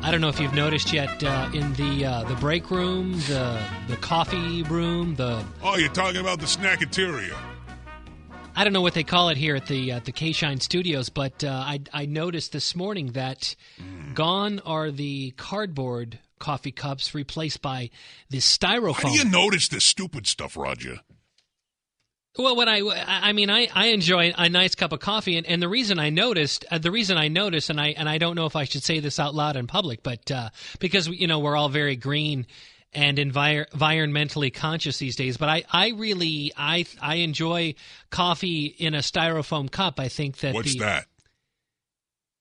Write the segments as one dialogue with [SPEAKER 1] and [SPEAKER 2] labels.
[SPEAKER 1] I don't know if you've noticed yet in the break room, the coffee room,
[SPEAKER 2] Oh, you're talking about the snackateria.
[SPEAKER 1] I don't know what they call it here at the K-Shine Studios, but I noticed this morning that gone are the cardboard coffee cups replaced by this styrofoam.
[SPEAKER 2] How do you notice this stupid stuff, Roger?
[SPEAKER 1] Well, I enjoy a nice cup of coffee, and the reason I noticed, and I don't know if I should say this out loud in public, but because we're all very green and environmentally conscious these days, but I really enjoy coffee in a styrofoam cup. I think that
[SPEAKER 2] what's that?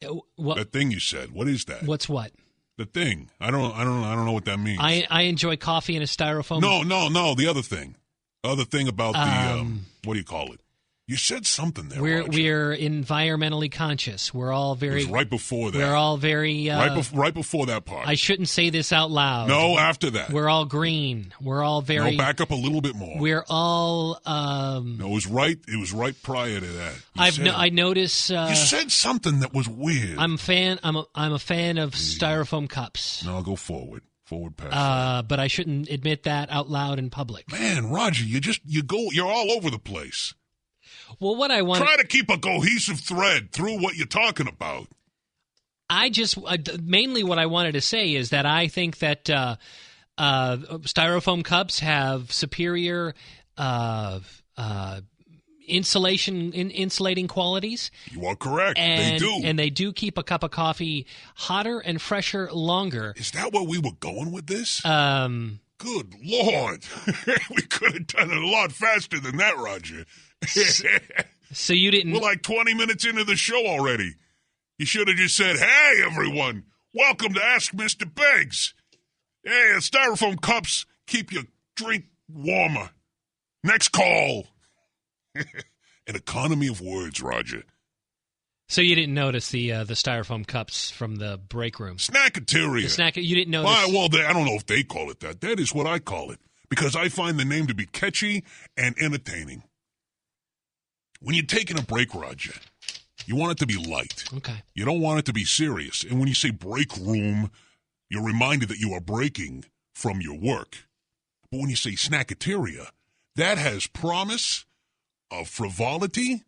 [SPEAKER 2] That thing you said. What is that?
[SPEAKER 1] What's what?
[SPEAKER 2] The thing. I don't know what that means.
[SPEAKER 1] I enjoy coffee in a styrofoam.
[SPEAKER 2] No. The other thing. Other thing about the what do you call it? You said something there.
[SPEAKER 1] We're environmentally conscious. We're all very.
[SPEAKER 2] It was right before that.
[SPEAKER 1] We're all very.
[SPEAKER 2] Right before that part.
[SPEAKER 1] I shouldn't say this out loud.
[SPEAKER 2] No, after that.
[SPEAKER 1] We're all green. We're all very.
[SPEAKER 2] No, back up a little bit more.
[SPEAKER 1] We're all.
[SPEAKER 2] No, it was right. It was right prior to that.
[SPEAKER 1] I notice.
[SPEAKER 2] You said something that was weird.
[SPEAKER 1] I'm a fan of styrofoam cups.
[SPEAKER 2] No, I'll go forward. Forward pass.
[SPEAKER 1] But I shouldn't admit that out loud in public.
[SPEAKER 2] Man, Roger, you're all over the place.
[SPEAKER 1] Well, what I want
[SPEAKER 2] try to keep a cohesive thread through what you're talking about.
[SPEAKER 1] I just mainly what I wanted to say is that I think that styrofoam cups have superior insulating qualities.
[SPEAKER 2] You are correct. They do.
[SPEAKER 1] And they do keep a cup of coffee hotter and fresher longer.
[SPEAKER 2] Is that where we were going with this? Good Lord. We could have done it a lot faster than that, Roger.
[SPEAKER 1] So you didn't...
[SPEAKER 2] We're like 20 minutes into the show already. You should have just said, hey, everyone, welcome to Ask Mr. Biggs. Hey, styrofoam cups keep your drink warmer. Next call. An economy of words, Roger.
[SPEAKER 1] So you didn't notice the styrofoam cups from the break room?
[SPEAKER 2] Snackateria.
[SPEAKER 1] You didn't notice?
[SPEAKER 2] Well, I don't know if they call it that. That is what I call it, because I find the name to be catchy and entertaining. When you're taking a break, Roger, you want it to be light.
[SPEAKER 1] Okay.
[SPEAKER 2] You don't want it to be serious. And when you say break room, you're reminded that you are breaking from your work. But when you say snackateria, that has promise of frivolity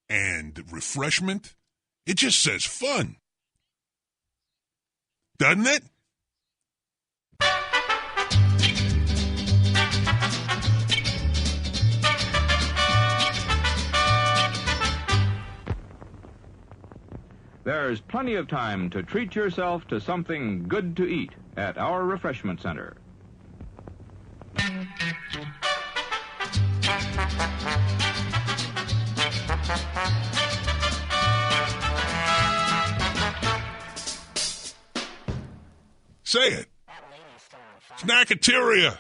[SPEAKER 2] and refreshment. It just says fun. Doesn't it?
[SPEAKER 3] There's plenty of time to treat yourself to something good to eat at our refreshment center.
[SPEAKER 2] Say it. Snackateria.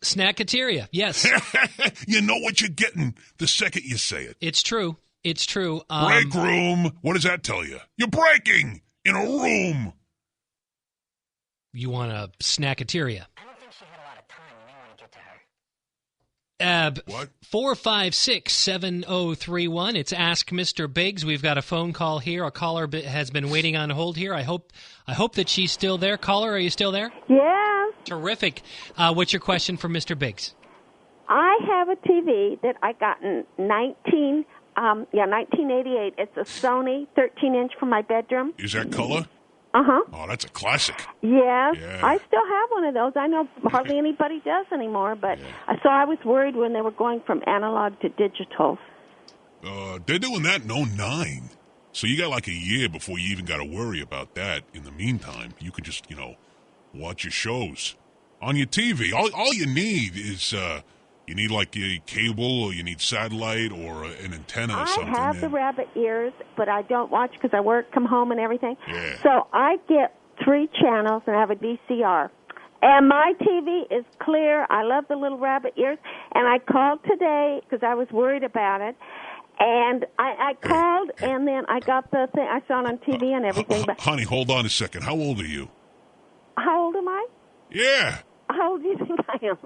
[SPEAKER 1] Snackateria, yes.
[SPEAKER 2] You know what you're getting the second you say it.
[SPEAKER 1] It's true. It's true.
[SPEAKER 2] Break room. What does that tell you? You're breaking in a room.
[SPEAKER 1] You want a snackateria.
[SPEAKER 4] I don't think she had a lot of time. We want to get to her.
[SPEAKER 2] What?
[SPEAKER 1] 456-7031. It's Ask Mr. Biggs. We've got a phone call here. A caller has been waiting on hold here. I hope that she's still there. Caller, are you still there?
[SPEAKER 5] Yeah.
[SPEAKER 1] Terrific. What's your question for Mr. Biggs?
[SPEAKER 5] I have a TV that I got in 1988. It's a Sony 13-inch for my bedroom.
[SPEAKER 2] Is that color?
[SPEAKER 5] Uh-huh.
[SPEAKER 2] Oh, that's a classic.
[SPEAKER 5] Yes.
[SPEAKER 2] Yeah.
[SPEAKER 5] I still have one of those. I know hardly anybody does anymore, but so I was worried when they were going from analog to digital.
[SPEAKER 2] They're doing that in 2009. So you got like a year before you even got to worry about that. In the meantime, you could just, watch your shows on your TV. All you need is you need like a cable, or you need satellite, or an antenna or something.
[SPEAKER 5] I have the rabbit ears, but I don't watch because I work, come home, and everything.
[SPEAKER 2] Yeah.
[SPEAKER 5] So I get 3 channels and I have a VCR. And my TV is clear. I love the little rabbit ears. And I called today because I was worried about it. And I called, and then I got the thing. I saw it on TV and everything. But
[SPEAKER 2] honey, hold on a second. How old are you?
[SPEAKER 5] How old am I?
[SPEAKER 2] Yeah.
[SPEAKER 5] How old do you think I am?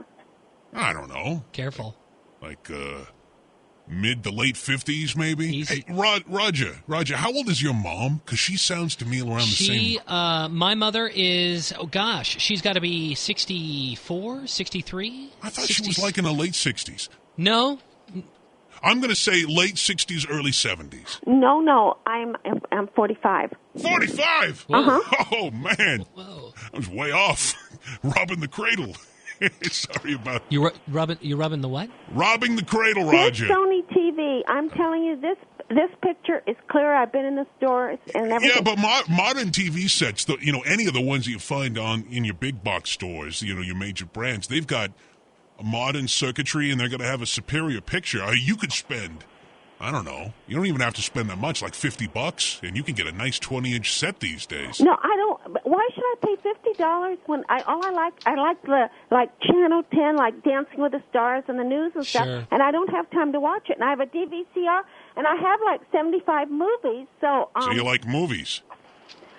[SPEAKER 2] I don't know.
[SPEAKER 1] Careful.
[SPEAKER 2] Like, mid to late 50s, maybe.
[SPEAKER 1] Easy.
[SPEAKER 2] Hey, Roger, how old is your mom? Because she sounds to me around the same.
[SPEAKER 1] My mother is, she's got to be 64, 63?
[SPEAKER 2] I thought she was like in the late 60s.
[SPEAKER 1] No.
[SPEAKER 2] I'm going to say late 60s, early 70s.
[SPEAKER 5] No, I'm 45.
[SPEAKER 2] 45?
[SPEAKER 5] Uh-huh.
[SPEAKER 2] Oh, man.
[SPEAKER 1] Whoa.
[SPEAKER 2] I was way off. Robbing the cradle. Sorry about
[SPEAKER 1] You're rubbing the what?
[SPEAKER 2] Robbing the cradle, Roger.
[SPEAKER 5] This Sony TV, I'm telling you, this picture is clear. I've been in the stores and everything.
[SPEAKER 2] Yeah, but modern TV sets, any of the ones that you find in your big box stores, your major brands, they've got a modern circuitry, and they're going to have a superior picture. You could spend, I don't know, you don't even have to spend that much, like $50, and you can get a nice 20-inch set these days.
[SPEAKER 5] No, I don't. Why should I pay $50 when I like the Channel 10, like Dancing with the Stars and the news and stuff,
[SPEAKER 1] Sure.
[SPEAKER 5] and I don't have time to watch it. And I have a DVCR, and I have like 75 movies. So
[SPEAKER 2] you like movies?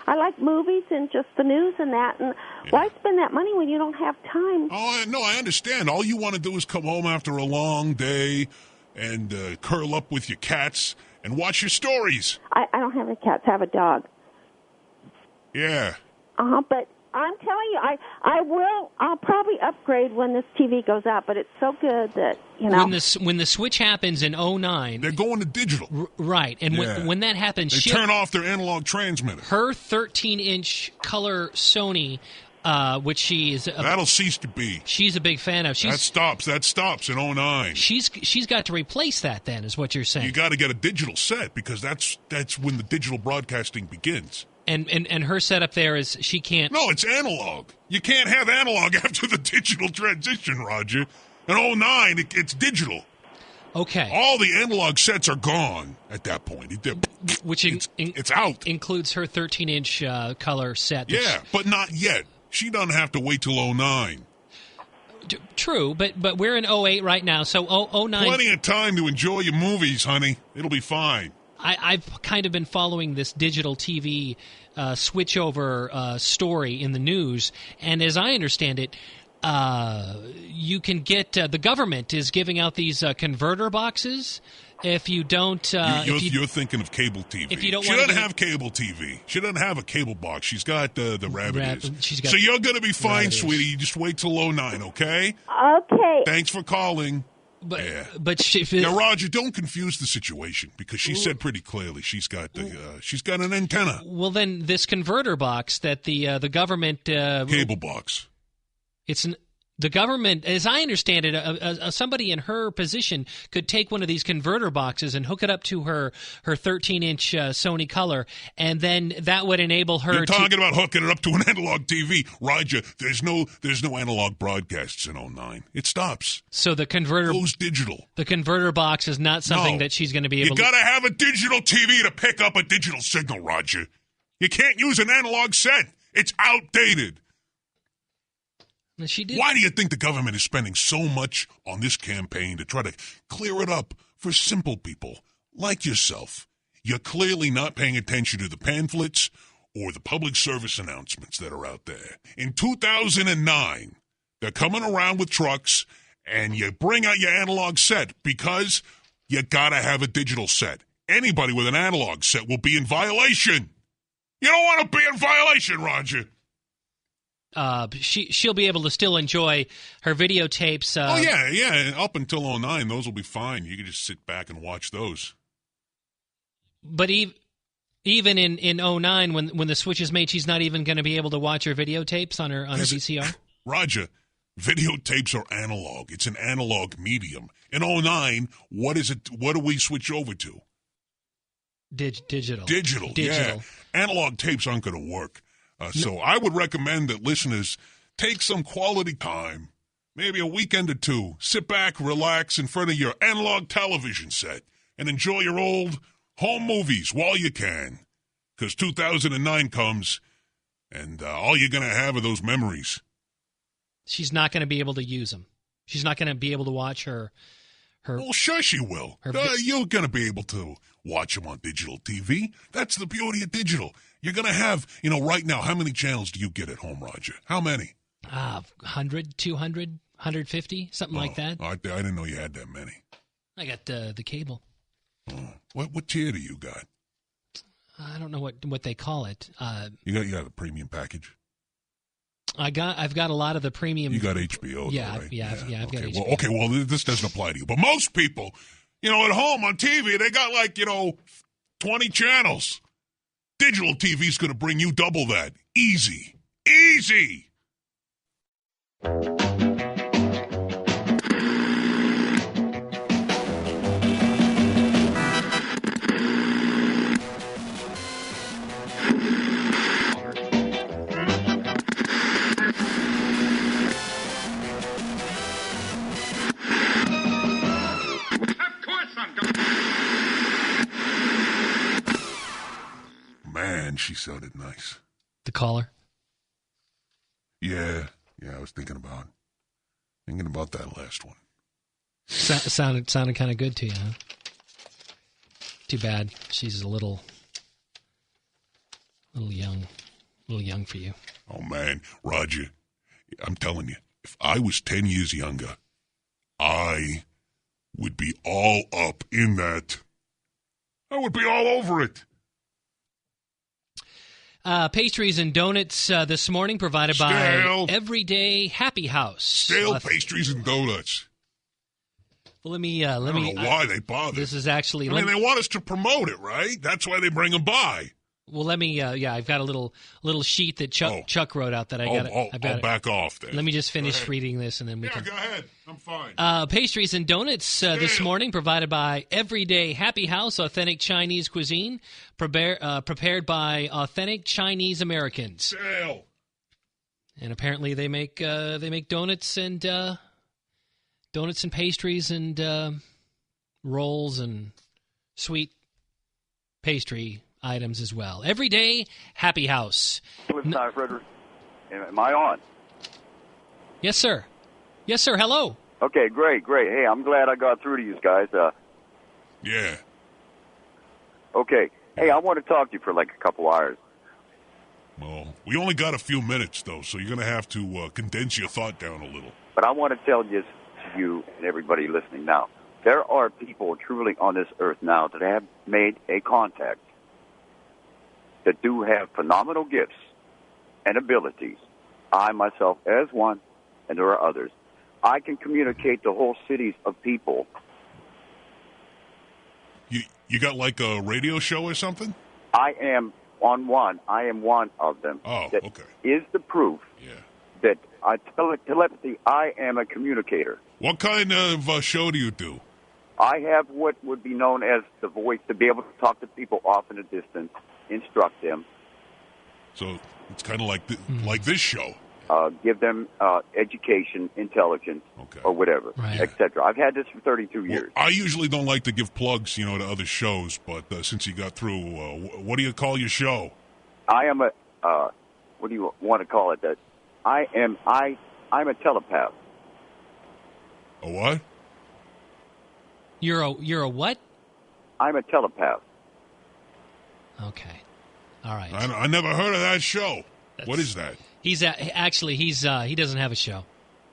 [SPEAKER 5] I like movies and just the news and that. And why spend that money when you don't have time?
[SPEAKER 2] Oh, no, I understand. All you want to do is come home after a long day and curl up with your cats and watch your stories.
[SPEAKER 5] I don't have any cats. I have a dog.
[SPEAKER 2] Yeah.
[SPEAKER 5] But I'm telling you, I'll probably upgrade when this TV goes out, but it's so good that,
[SPEAKER 1] When the switch happens in 2009.
[SPEAKER 2] They're going to digital.
[SPEAKER 1] Right. And when that happens,
[SPEAKER 2] they turn off their analog transmitter.
[SPEAKER 1] Her 13-inch color Sony, which she is...
[SPEAKER 2] That'll cease to be.
[SPEAKER 1] She's a big fan of.
[SPEAKER 2] That stops in 2009.
[SPEAKER 1] She's got to replace that then, is what you're saying.
[SPEAKER 2] You got to get a digital set, because that's when the digital broadcasting begins.
[SPEAKER 1] And her setup there is she can't...
[SPEAKER 2] No, it's analog. You can't have analog after the digital transition, Roger. In 2009, it's digital.
[SPEAKER 1] Okay.
[SPEAKER 2] All the analog sets are gone at that point.
[SPEAKER 1] Which
[SPEAKER 2] it's out.
[SPEAKER 1] Includes her 13-inch color set.
[SPEAKER 2] Yeah, but not yet. She doesn't have to wait till 2009.
[SPEAKER 1] True, but we're in 2008 right now, so 2009...
[SPEAKER 2] Plenty of time to enjoy your movies, honey. It'll be fine.
[SPEAKER 1] I've kind of been following this digital TV switchover story in the news, and as I understand it, you can get the government is giving out these converter boxes. If you don't,
[SPEAKER 2] you're thinking of cable TV.
[SPEAKER 1] If you don't,
[SPEAKER 2] she doesn't have cable TV. She doesn't have a cable box. She's got the rabbit ears. So you're going to be fine, sweetie. You just wait till 2009, okay?
[SPEAKER 5] Okay.
[SPEAKER 2] Thanks for calling. Now, Roger, don't confuse the situation, because she said pretty clearly she's got an antenna.
[SPEAKER 1] Well, then this converter box that the government
[SPEAKER 2] cable box.
[SPEAKER 1] The government, as I understand it, somebody in her position could take one of these converter boxes and hook it up to her 13-inch Sony color, and then that would enable her.
[SPEAKER 2] You're talking about hooking it up to an analog TV, Roger. There's no analog broadcasts in 2009. It stops.
[SPEAKER 1] So the converter
[SPEAKER 2] goes digital.
[SPEAKER 1] The converter box is not something that she's going to be able.
[SPEAKER 2] You got to have a digital TV to pick up a digital signal, Roger. You can't use an analog set. It's outdated.
[SPEAKER 1] She did.
[SPEAKER 2] Why do you think the government is spending so much on this campaign to try to clear it up for simple people like yourself? You're clearly not paying attention to the pamphlets or the public service announcements that are out there. In 2009, they're coming around with trucks, and you bring out your analog set because you got to have a digital set. Anybody with an analog set will be in violation. You don't want to be in violation, Roger.
[SPEAKER 1] She'll be able to still enjoy her videotapes.
[SPEAKER 2] Oh, yeah. Up until 2009, those will be fine. You can just sit back and watch those.
[SPEAKER 1] But even in 2009, when the switch is made, she's not even going to be able to watch her videotapes on her VCR?
[SPEAKER 2] Roger, videotapes are analog. It's an analog medium. In 2009, what is it? What do we switch over to?
[SPEAKER 1] Digital.
[SPEAKER 2] Digital, yeah. Analog tapes aren't going to work. So I would recommend that listeners take some quality time, maybe a weekend or two, sit back, relax in front of your analog television set, and enjoy your old home movies while you can. Because 2009 comes, and all you're going to have are those memories.
[SPEAKER 1] She's not going to be able to use them. She's not going to be able to watch her.
[SPEAKER 2] Well, sure she will. You're going to be able to watch them on digital TV. That's the beauty of digital. You're going to have, right now, how many channels do you get at home, Roger? How many?
[SPEAKER 1] 100, 200, 150, something like that.
[SPEAKER 2] I didn't know you had that many.
[SPEAKER 1] I got the cable.
[SPEAKER 2] What tier do you got?
[SPEAKER 1] I don't know what they call it.
[SPEAKER 2] You got a premium package.
[SPEAKER 1] I've got a lot of the premium.
[SPEAKER 2] You got HBO,
[SPEAKER 1] yeah,
[SPEAKER 2] though, right?
[SPEAKER 1] I've got HBO.
[SPEAKER 2] Well, this doesn't apply to you. But most people, at home on TV, they got 20 channels. Digital TV's going to bring you double that. Easy. Easy. Man, she sounded nice.
[SPEAKER 1] The caller?
[SPEAKER 2] Yeah, I was thinking about that last one.
[SPEAKER 1] Sounded kind of good to you, huh? Too bad she's a little young for you.
[SPEAKER 2] Oh man, Roger, I'm telling you, if I was 10 years younger, I would be all up in that. I would be all over it.
[SPEAKER 1] Pastries and donuts this morning provided by Everyday Happy House.
[SPEAKER 2] Stale pastries and donuts.
[SPEAKER 1] Well, let me.
[SPEAKER 2] I don't know why they bother.
[SPEAKER 1] This is actually.
[SPEAKER 2] they want us to promote it, right? That's why they bring them by.
[SPEAKER 1] Well, let me. I've got a little sheet that Chuck wrote out that I got.
[SPEAKER 2] I'll back off then.
[SPEAKER 1] Let me just finish reading this, and then we can.
[SPEAKER 2] Go ahead. I'm fine.
[SPEAKER 1] Pastries and donuts this morning provided by Everyday Happy House, authentic Chinese cuisine, prepared by authentic Chinese Americans.
[SPEAKER 2] Sale.
[SPEAKER 1] And apparently they make donuts and pastries and rolls and sweet pastry items as well. Everyday Happy House.
[SPEAKER 6] Frederick. Am I on?
[SPEAKER 1] Yes, sir. Yes, sir. Hello.
[SPEAKER 6] Okay, great. Hey, I'm glad I got through to you guys.
[SPEAKER 2] Yeah.
[SPEAKER 6] Okay. Hey, I want to talk to you for a couple hours.
[SPEAKER 2] Well, we only got a few minutes, though, so you're going to have to condense your thought down a little.
[SPEAKER 6] But I want to tell this to you and everybody listening now. There are people truly on this earth now that have made a contact that do have phenomenal gifts and abilities. I, myself, as one, and there are others. I can communicate to whole cities of people.
[SPEAKER 2] You got a radio show or something?
[SPEAKER 6] I am one of them.
[SPEAKER 2] Oh,
[SPEAKER 6] that
[SPEAKER 2] okay.
[SPEAKER 6] Is the proof that telepathy, I am a communicator.
[SPEAKER 2] What kind of show do you do?
[SPEAKER 6] I have what would be known as the voice to be able to talk to people off in a distance, instruct them.
[SPEAKER 2] So it's kind of like this show.
[SPEAKER 6] Give them education, intelligence, or whatever, etc. I've had this for 32 years.
[SPEAKER 2] I usually don't like to give plugs, to other shows, but since you got through, what do you call your show?
[SPEAKER 6] I am what do you want to call it? That I'm a telepath.
[SPEAKER 2] A what?
[SPEAKER 1] You're a what?
[SPEAKER 6] I'm a telepath.
[SPEAKER 1] Okay. All right.
[SPEAKER 2] I never heard of that show. What is that?
[SPEAKER 1] He doesn't have a show.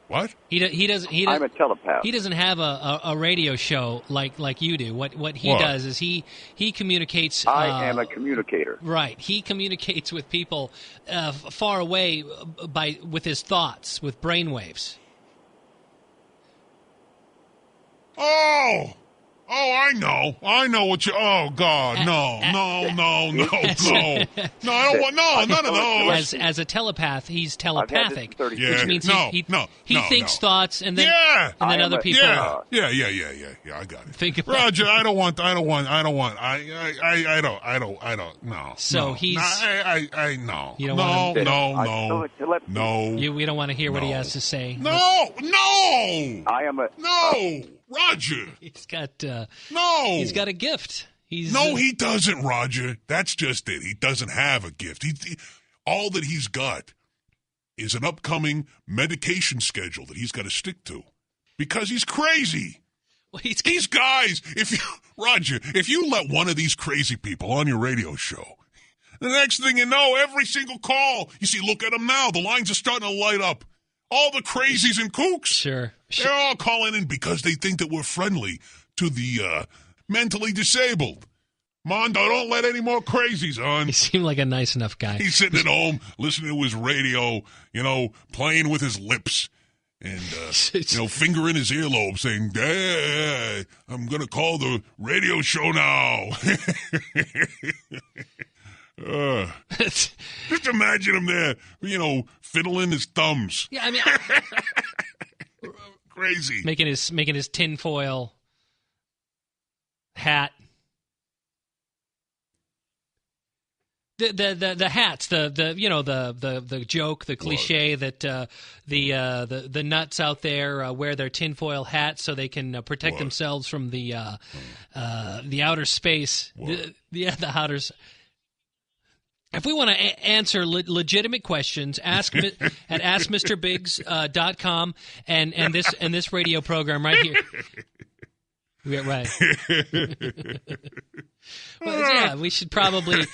[SPEAKER 2] What?
[SPEAKER 1] He doesn't.
[SPEAKER 6] I'm a telepath.
[SPEAKER 1] He doesn't have a radio show like you do. What he does is he communicates.
[SPEAKER 6] I am a communicator.
[SPEAKER 1] Right. He communicates with people far away with his thoughts, with brainwaves.
[SPEAKER 2] Oh, I know what you. Oh God, no! I don't want none of those.
[SPEAKER 1] As a telepath, he's telepathic,
[SPEAKER 6] which
[SPEAKER 1] means he thinks thoughts, and then other people.
[SPEAKER 2] Yeah, I got it.
[SPEAKER 1] Think about
[SPEAKER 2] Roger. I don't. No.
[SPEAKER 1] So he's.
[SPEAKER 2] No.
[SPEAKER 1] You don't want him.
[SPEAKER 2] No.
[SPEAKER 1] We don't want to hear what he has to say.
[SPEAKER 2] No.
[SPEAKER 6] I am a
[SPEAKER 2] no. Roger.
[SPEAKER 1] He's got
[SPEAKER 2] no.
[SPEAKER 1] He's got a gift. He
[SPEAKER 2] doesn't, Roger. That's just it. He doesn't have a gift. All that he's got is an upcoming medication schedule that he's got to stick to because he's crazy.
[SPEAKER 1] Well,
[SPEAKER 2] these guys, if you let one of these crazy people on your radio show, the next thing you know, every single call, you see, look at them now. The lines are starting to light up. All the crazies and kooks.
[SPEAKER 1] Sure.
[SPEAKER 2] They're all calling in because they think that we're friendly to the mentally disabled. Mondo, don't let any more crazies on.
[SPEAKER 1] He seemed like a nice enough guy.
[SPEAKER 2] He's sitting at home listening to his radio, playing with his lips and, fingering his earlobe saying, I'm going to call the radio show now. Just imagine him there, fiddling his thumbs.
[SPEAKER 1] Yeah, I mean,
[SPEAKER 2] crazy.
[SPEAKER 1] Making his tinfoil hat. The hats, the joke, the cliche that the nuts out there wear their tinfoil hats so they can protect themselves from the outer space. The outer. If we want to answer legitimate questions, ask at askmrbiggs.com and this radio program right here. Yeah, right. Well, yeah, we should probably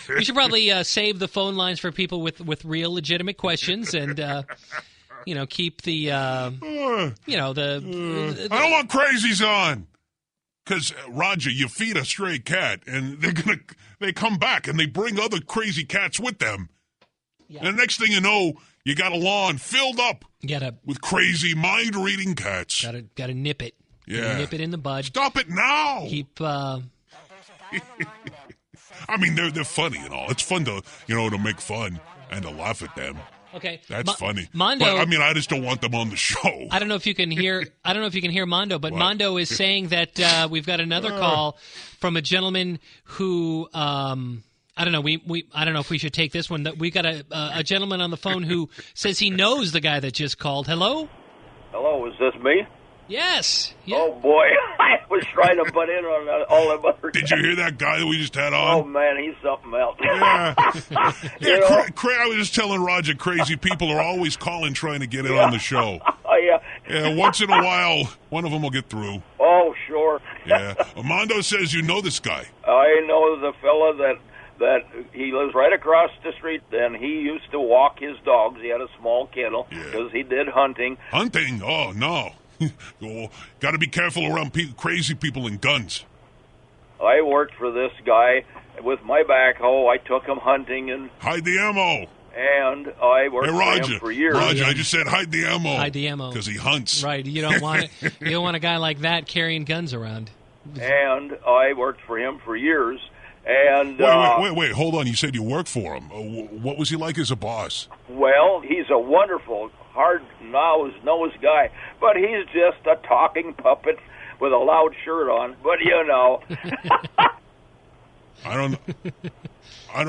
[SPEAKER 1] save the phone lines for people with real legitimate questions and keep the
[SPEAKER 2] I don't want crazies on. Because, Roger, you feed a stray cat, and they come back, and they bring other crazy cats with them. Yeah. And the next thing you know, you got a lawn filled up with crazy, mind-reading cats.
[SPEAKER 1] Gotta nip it.
[SPEAKER 2] Yeah.
[SPEAKER 1] Nip it in the bud.
[SPEAKER 2] Stop it now!
[SPEAKER 1] Keep,
[SPEAKER 2] I mean, they're funny and all. It's fun to make fun and to laugh at them.
[SPEAKER 1] Okay,
[SPEAKER 2] that's funny.
[SPEAKER 1] Mondo,
[SPEAKER 2] but, I mean, I just don't want them on the show.
[SPEAKER 1] I don't know if you can hear Mondo, but what? Mondo is saying that we've got another call from a gentleman who I don't know. I don't know if we should take this one. That we got a gentleman on the phone who says he knows the guy that just called. Hello.
[SPEAKER 7] Hello, is this me?
[SPEAKER 1] Yes. Yeah.
[SPEAKER 7] Oh, boy. I was trying to butt in on all them other
[SPEAKER 2] Did you hear that guy that we just had on?
[SPEAKER 7] Oh, man, he's something else.
[SPEAKER 2] Yeah. I was just telling Roger, crazy people are always calling trying to get in on the show.
[SPEAKER 7] Yeah.
[SPEAKER 2] Yeah, once in a while, one of them will get through.
[SPEAKER 7] Oh, sure.
[SPEAKER 2] Yeah. Armando says you know this guy.
[SPEAKER 7] I know the fella that he lives right across the street, and he used to walk his dogs. He had a small kennel because he did hunting.
[SPEAKER 2] Hunting? Oh, no. Got to be careful around crazy people and guns.
[SPEAKER 7] I worked for this guy with my backhoe. I took him hunting and
[SPEAKER 2] hide the ammo.
[SPEAKER 7] And I worked for him for years.
[SPEAKER 2] Roger, I just said hide the ammo.
[SPEAKER 1] Hide the ammo
[SPEAKER 2] because he hunts.
[SPEAKER 1] Right. You don't want it. You don't want a guy like that carrying guns around.
[SPEAKER 7] And I worked for him for years. And
[SPEAKER 2] wait, hold on. You said you worked for him. What was he like as a boss?
[SPEAKER 7] Well, he's a wonderful, hard-nosed guy, but he's just a talking puppet with a loud shirt on. But
[SPEAKER 2] I don't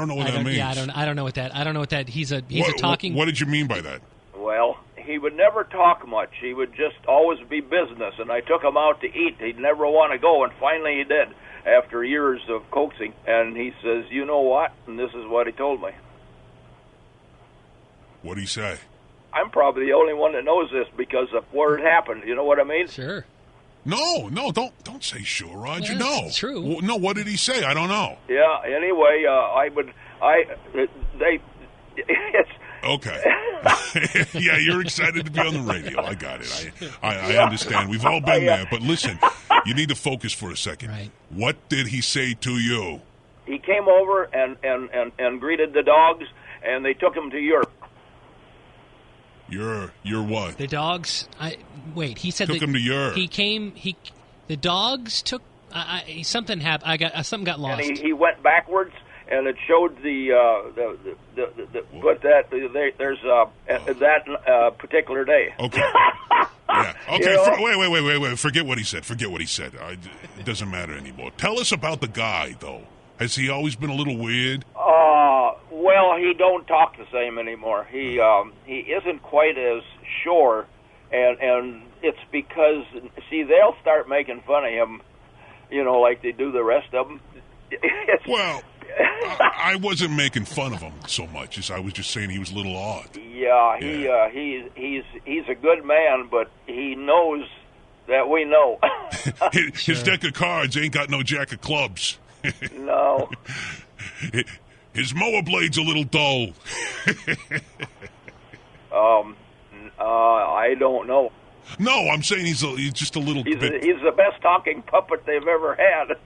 [SPEAKER 2] know what that means.
[SPEAKER 1] Yeah, I don't know what that. He's a talking.
[SPEAKER 2] What did you mean by that?
[SPEAKER 7] Well, he would never talk much. He would just always be business. And I took him out to eat. He'd never want to go, and finally he did. After years of coaxing, and he says, you know what? And this is what he told me.
[SPEAKER 2] What did he say?
[SPEAKER 7] I'm probably the only one that knows this because of where it happened. You know what I mean?
[SPEAKER 1] Sure.
[SPEAKER 2] No, don't say sure, Roger.
[SPEAKER 1] Yeah,
[SPEAKER 2] no.
[SPEAKER 1] It's true.
[SPEAKER 2] No, what did he say? I don't know.
[SPEAKER 7] Yeah, anyway, it's...
[SPEAKER 2] Okay. Yeah, you're excited to be on the radio. I got it. I understand. We've all been there. But listen, you need to focus for a second.
[SPEAKER 1] Right.
[SPEAKER 2] What did he say to you?
[SPEAKER 7] He came over and greeted the dogs, and they took him to Europe.
[SPEAKER 2] You're what?
[SPEAKER 1] The dogs. He said
[SPEAKER 2] took him to Europe.
[SPEAKER 7] The
[SPEAKER 2] dogs
[SPEAKER 1] took. Something happened. Something got lost.
[SPEAKER 7] And he went backwards. And it showed there's that particular day.
[SPEAKER 2] Okay. Yeah. Okay. Wait. Forget what he said. It doesn't matter anymore. Tell us about the guy, though. Has he always been a little weird?
[SPEAKER 7] Well, he don't talk the same anymore. He isn't quite as sure, and it's because they'll start making fun of him, like they do the rest of them.
[SPEAKER 2] Well. I wasn't making fun of him so much as I was just saying he was a little odd.
[SPEAKER 7] Yeah, he's a good man, but he knows that we know.
[SPEAKER 2] His deck of cards ain't got no jack of clubs.
[SPEAKER 7] No.
[SPEAKER 2] His mower blade's a little dull.
[SPEAKER 7] I don't know.
[SPEAKER 2] No, I'm saying he's just a little bit.
[SPEAKER 7] He's the best talking puppet they've ever had.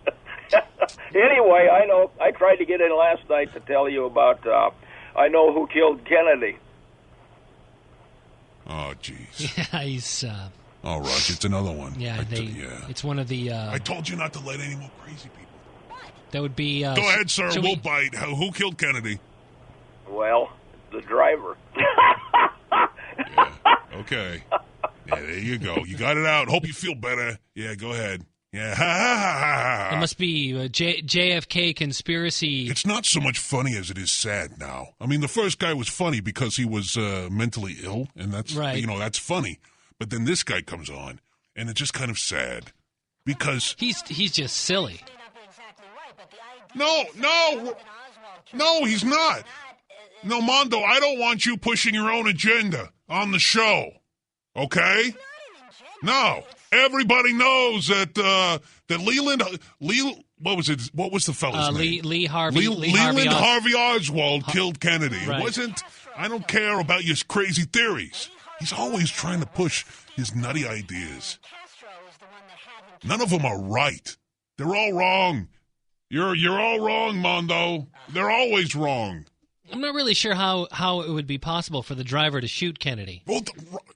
[SPEAKER 7] Anyway, I know. I tried to get in last night to tell you about. I know who killed Kennedy.
[SPEAKER 2] Oh, jeez.
[SPEAKER 1] Yeah, he's.
[SPEAKER 2] Oh, Roger, it's another one.
[SPEAKER 1] Yeah, it's one of the.
[SPEAKER 2] I told you not to let any more crazy people.
[SPEAKER 1] That would be.
[SPEAKER 2] Go ahead, sir. We'll bite. Who killed Kennedy?
[SPEAKER 7] Well, the driver.
[SPEAKER 2] Yeah. Okay. Yeah, there you go. You got it out. Hope you feel better. Yeah, go ahead. Yeah.
[SPEAKER 1] It must be a JFK conspiracy.
[SPEAKER 2] It's not so much funny as it is sad now. I mean, the first guy was funny because he was mentally ill, and that's
[SPEAKER 1] right.
[SPEAKER 2] That's funny. But then this guy comes on, and it's just kind of sad because
[SPEAKER 1] he's just silly.
[SPEAKER 2] No, he's not. No, Mondo, I don't want you pushing your own agenda on the show. Okay? No. Everybody knows that Leland what was it? What was the fellow's name?
[SPEAKER 1] Lee Harvey.
[SPEAKER 2] Leland Harvey Oswald killed Kennedy.
[SPEAKER 1] Right.
[SPEAKER 2] It wasn't. I don't care about your crazy theories. He's always trying to push his nutty ideas. None of them are right. They're all wrong. You're all wrong, Mondo. They're always wrong.
[SPEAKER 1] I'm not really sure how it would be possible for the driver to shoot Kennedy.
[SPEAKER 2] Well,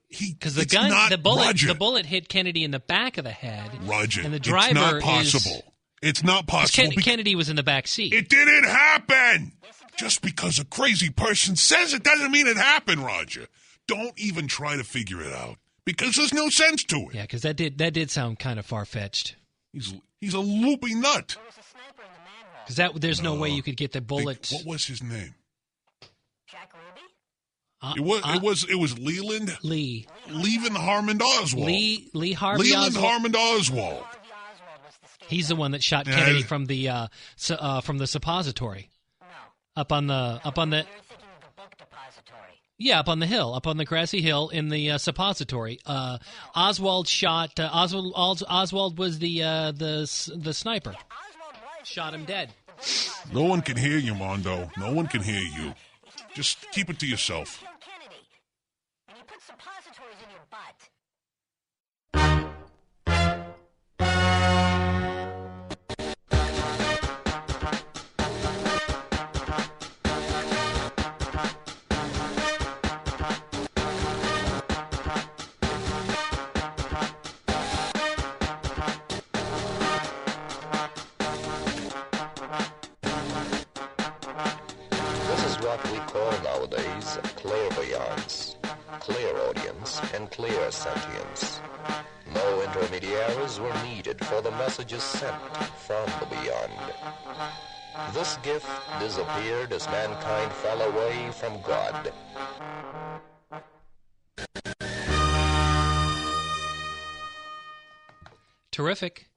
[SPEAKER 1] because the bullet hit Kennedy in the back of the head.
[SPEAKER 2] Roger,
[SPEAKER 1] and the driver
[SPEAKER 2] it's not possible. It's not possible.
[SPEAKER 1] Kennedy was in the back seat.
[SPEAKER 2] It didn't happen. Just because a crazy person says it doesn't mean it happened, Roger. Don't even try to figure it out because there's no sense to it.
[SPEAKER 1] Yeah, because that did sound kind of far-fetched.
[SPEAKER 2] He's a loopy nut.
[SPEAKER 1] Because there's no way you could get the bullet.
[SPEAKER 2] What was his name?
[SPEAKER 4] Jack Ruby?
[SPEAKER 2] It was Leland Harmon Oswald.
[SPEAKER 1] Lee Harvey
[SPEAKER 2] Leland
[SPEAKER 1] Oswald.
[SPEAKER 2] Harmon Oswald.
[SPEAKER 1] He's the one that shot Kennedy from the suppository.
[SPEAKER 4] No.
[SPEAKER 1] Up on the.
[SPEAKER 4] You're thinking of the book depository.
[SPEAKER 1] Yeah, up on the hill, up on the grassy hill in the suppository. Oswald shot. Oswald was the sniper. Shot him dead.
[SPEAKER 2] No one can hear you, Mondo. No one can hear you. Just keep it to yourself.
[SPEAKER 4] And you put suppositories in your butt.
[SPEAKER 8] Nowadays, clairvoyance, clairaudience, and clairsentience. No intermediaries were needed for the messages sent from the beyond. This gift disappeared as mankind fell away from God.
[SPEAKER 1] Terrific.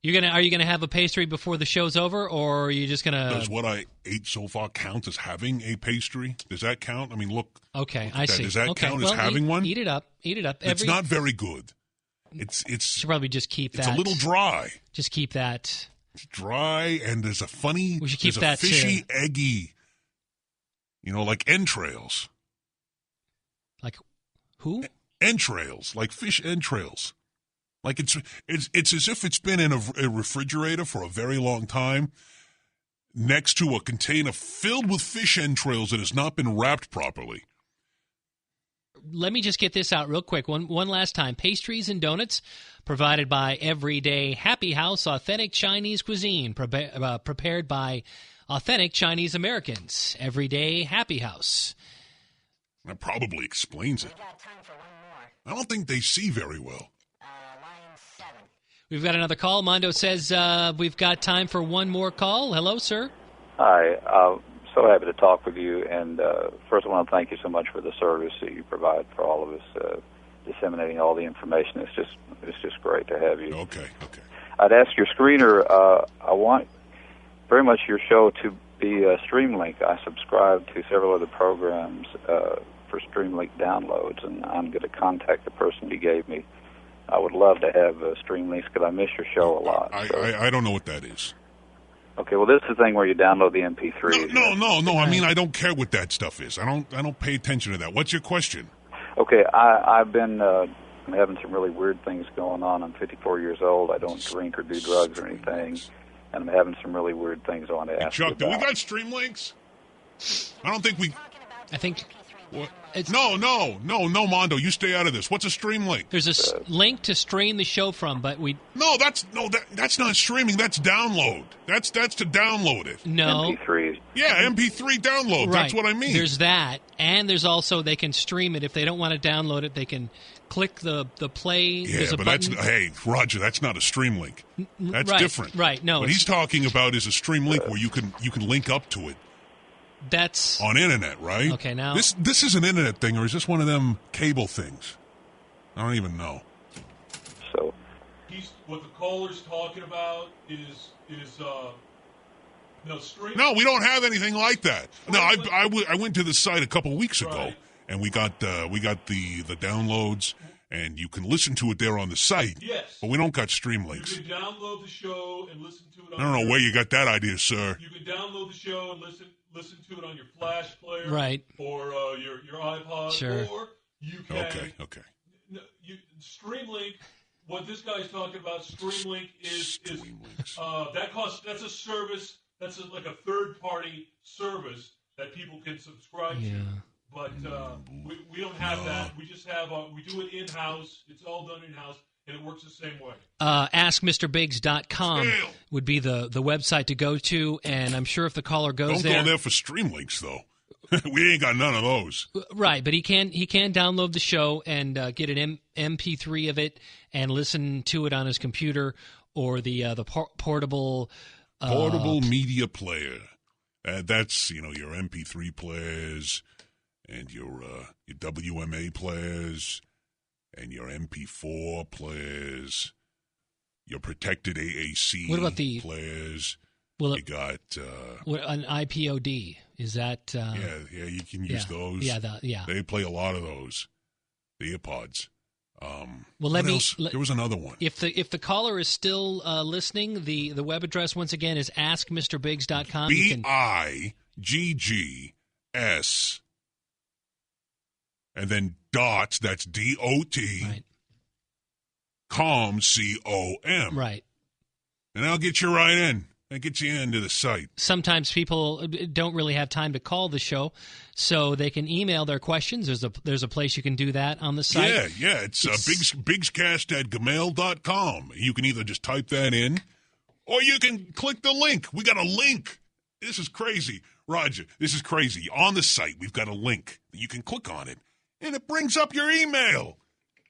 [SPEAKER 1] Are you gonna have a pastry before the show's over, or are you just gonna?
[SPEAKER 2] Does what I ate so far count as having a pastry? Does that count? I mean, look.
[SPEAKER 1] Okay, I see.
[SPEAKER 2] Does that count as having one?
[SPEAKER 1] Eat it up. Eat it up.
[SPEAKER 2] It's not very good. It's.
[SPEAKER 1] Should probably just keep that.
[SPEAKER 2] It's a little dry.
[SPEAKER 1] Just keep that.
[SPEAKER 2] It's dry, and there's a funny.
[SPEAKER 1] We should keep
[SPEAKER 2] that fishy,
[SPEAKER 1] too.
[SPEAKER 2] eggy. Like entrails.
[SPEAKER 1] Like who?
[SPEAKER 2] Entrails, like fish entrails. Like it's as if it's been in a refrigerator for a very long time, next to a container filled with fish entrails that has not been wrapped properly.
[SPEAKER 1] Let me just get this out real quick. One last time. Pastries and donuts provided by Everyday Happy House, authentic Chinese cuisine prepared by authentic Chinese Americans. Everyday Happy House.
[SPEAKER 2] That probably explains it. I don't think they see very well.
[SPEAKER 1] We've got another call. Mondo says we've got time for one more call. Hello, sir.
[SPEAKER 9] Hi. So happy to talk with you. And first, I want to thank you so much for the service that you provide for all of us, disseminating all the information. It's just great to have you.
[SPEAKER 2] Okay.
[SPEAKER 9] I'd ask your screener. I want very much your show to be Streamlink. I subscribe to several other programs for Streamlink downloads, and I'm going to contact the person you gave me. I would love to have Streamlinks because I miss your show a lot.
[SPEAKER 2] I don't know what that is.
[SPEAKER 9] Okay, well, this is the thing where you download the MP3s.
[SPEAKER 2] No. I mean, I don't care what that stuff is. I don't pay attention to that. What's your question?
[SPEAKER 9] Okay, I've been I'm having some really weird things going on. I'm 54 years old. I don't drink or do drugs or anything. And I'm having some really weird things I want to ask you
[SPEAKER 2] Chuck, do
[SPEAKER 9] about.
[SPEAKER 2] we got stream links? I don't think we...
[SPEAKER 1] I think...
[SPEAKER 2] What? No, Mondo, you stay out of this. What's a stream link?
[SPEAKER 1] There's a link to stream the show from, but we...
[SPEAKER 2] That's not streaming. That's download. That's to download it.
[SPEAKER 1] No.
[SPEAKER 9] MP3.
[SPEAKER 2] Yeah, MP3 download.
[SPEAKER 1] Right.
[SPEAKER 2] That's what I mean.
[SPEAKER 1] There's that, and there's also they can stream it. If they don't want to download it, they can click the play.
[SPEAKER 2] Yeah,
[SPEAKER 1] There's a
[SPEAKER 2] but
[SPEAKER 1] button.
[SPEAKER 2] hey, Roger, that's not a stream link. That's
[SPEAKER 1] right,
[SPEAKER 2] different.
[SPEAKER 1] Right, no.
[SPEAKER 2] What he's talking about is a stream link where you can link up to it.
[SPEAKER 1] That's
[SPEAKER 2] on internet, right?
[SPEAKER 1] Okay, now
[SPEAKER 2] this is an internet thing, or is this one of them cable things? I don't even know.
[SPEAKER 9] So,
[SPEAKER 10] what the caller's talking about is stream.
[SPEAKER 2] No, we don't have anything like that. No, I went to the site a couple weeks ago, and we got the downloads, and you can listen to it there on the site.
[SPEAKER 10] Yes,
[SPEAKER 2] but we don't got stream links.
[SPEAKER 10] You can download the show and listen to it.
[SPEAKER 2] I don't know where you got that idea, sir.
[SPEAKER 10] You can download the show and listen to it on your Flash player,
[SPEAKER 1] right,
[SPEAKER 10] or your iPod,
[SPEAKER 1] sure.
[SPEAKER 10] Or you can.
[SPEAKER 2] Okay.
[SPEAKER 10] Streamlink. What this guy's talking about, Streamlink is that's a service. That's like a third-party service that people can subscribe to. But we don't have that. We just have we do it in-house. It's all done in-house, and it works the same way.
[SPEAKER 1] AskMrBiggs.com would be the website to go to, and I'm sure if the caller goes
[SPEAKER 2] Don't go there for stream links, though. We ain't got none of those.
[SPEAKER 1] Right, but he can download the show and get an MP3 of it and listen to it on his computer or the portable
[SPEAKER 2] media player. That's your MP3 players and your WMA players and your MP4 players, your protected AAC
[SPEAKER 1] what about the
[SPEAKER 2] players.
[SPEAKER 1] Well,
[SPEAKER 2] you got
[SPEAKER 1] an iPod. Is that?
[SPEAKER 2] Yeah, you can use those.
[SPEAKER 1] Yeah,
[SPEAKER 2] they play a lot of those. The earpods.
[SPEAKER 1] Well,
[SPEAKER 2] there was another one.
[SPEAKER 1] If the caller is still listening, the web address once again is askmrbiggs.com.
[SPEAKER 2] BIGGS, and then dots. That's DOT.
[SPEAKER 1] Right.
[SPEAKER 2] Com COM.
[SPEAKER 1] Right.
[SPEAKER 2] And I'll get you right in. That gets you into the site.
[SPEAKER 1] Sometimes people don't really have time to call the show, so they can email their questions. There's a place you can do that on the site.
[SPEAKER 2] Yeah. It's bigscast@gmail.com. You can either just type that in, or you can click the link. We got a link. This is crazy. Roger, this is crazy. On the site, we've got a link. You can click on it, and it brings up your email.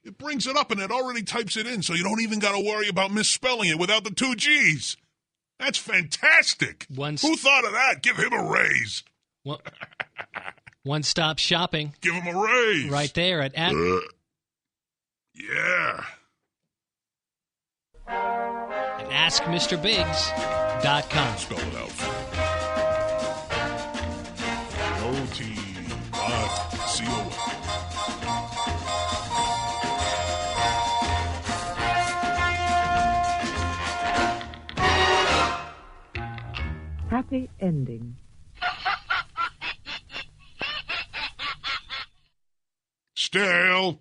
[SPEAKER 2] It brings it up, and it already types it in, so you don't even got to worry about misspelling it without the 2 G's. That's fantastic. Who thought of that? Give him a raise.
[SPEAKER 1] Well, one-stop shopping.
[SPEAKER 2] Give him a raise.
[SPEAKER 1] Right there at
[SPEAKER 2] Yeah.
[SPEAKER 1] At AskMrBiggs.com.
[SPEAKER 2] Spell it out. OT.com.
[SPEAKER 11] Happy ending.
[SPEAKER 2] Stale.